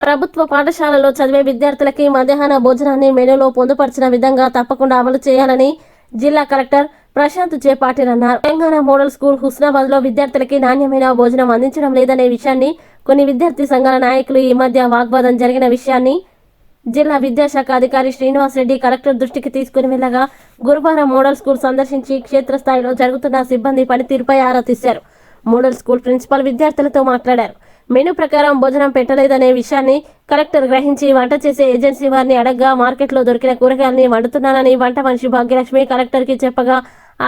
ప్రభుత్వ పాఠశాలలో చదివే విద్యార్థులకి మధ్యాహ్న భోజనాన్ని మెనూలో పొందుపరిచిన విధంగా తప్పకుండా అమలు చేయాలని జిల్లా కలెక్టర్ ప్రశాంత్ జే పాటిల్ అన్నారు. తెలంగాణ మోడల్ స్కూల్ హుస్నాబాద్ లో విద్యార్థులకి నాణ్యమైన భోజనం అందించడం లేదనే విషయాన్ని కొన్ని విద్యార్థి సంఘాల నాయకులు ఈ మధ్య వాగ్వాదం జరిగిన విషయాన్ని జిల్లా విద్యాశాఖ అధికారి శ్రీనివాస్ రెడ్డి కలెక్టర్ దృష్టికి తీసుకుని వెళ్లగా గురువారం మోడల్ స్కూల్ సందర్శించి క్షేత్రస్థాయిలో జరుగుతున్న సిబ్బంది పనితీరుపై ఆరా తీశారు. మోడల్ స్కూల్ ప్రిన్సిపల్ విద్యార్థులతో మాట్లాడారు. మెనూ ప్రకారం భోజనం పెట్టలేదనే విషయాన్ని కలెక్టర్ గ్రహించి వంట చేసే ఏజెన్సీ వారిని అడగ్గా మార్కెట్లో దొరికిన కూరగాయలని వండుతున్నానని వంట మనిషి భాగ్యలక్ష్మి కలెక్టర్ కి చెప్పగా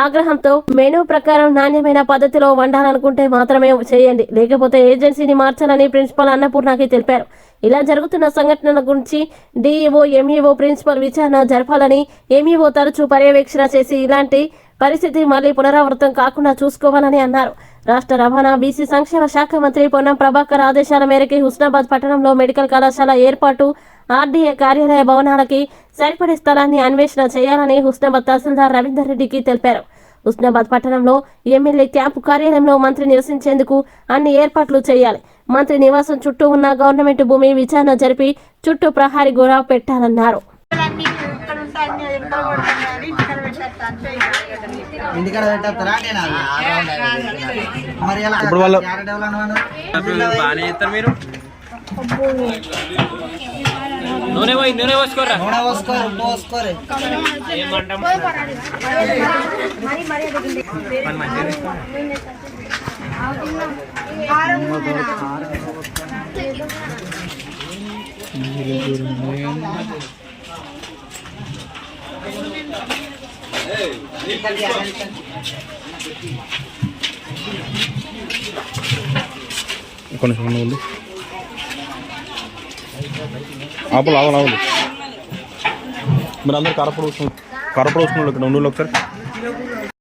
ఆగ్రహంతో మెనూ ప్రకారం నాణ్యమైన పద్ధతిలో వండాలనుకుంటే మాత్రమే చేయండి, లేకపోతే ఏజెన్సీని మార్చాలని ప్రిన్సిపల్ అన్నపూర్ణకి తెలిపారు. ఇలా జరుగుతున్న సంఘటనల గురించి డిఈఓ, ఎంఈఓ, ప్రిన్సిపల్ విచారణ జరపాలని, ఎంఈఓ తరచూ పర్యవేక్షణ చేసి ఇలాంటి పరిస్థితి మళ్లీ పునరావృతం కాకుండా చూసుకోవాలని అన్నారు. రాష్ట్ర రవాణా, బీసీ సంక్షేమ శాఖ మంత్రి పొన్నం ప్రభాకర్ ఆదేశాల మేరకు హుస్నాబాద్ పట్టణంలో మెడికల్ కళాశాల ఏర్పాటు, ఆర్డీఏ కార్యాలయ భవనాలకి సరిపడే స్థలాన్ని అన్వేషణ చేయాలని హుస్నాబాద్ తహసీల్దార్ రవీందర్ రెడ్డికి తెలిపారు. హుస్నాబాద్ పట్టణంలో ఎమ్మెల్యే క్యాంపు కార్యాలయంలో మంత్రి నివసించేందుకు అన్ని ఏర్పాట్లు చేయాలి. మంత్రి నివాసం చుట్టూ ఉన్న గవర్నమెంట్ భూమి విచారణ జరిపి చుట్టూ ప్రహారీ గోడ పెట్టాలన్నారు. నూనె పోసుకోరా, కొంచెం ఆపలు ఆపలు ఆపలు మీరు అందరు కరపడు వస్తున్నారు ఇక్కడ ఉండు ఒకసారి.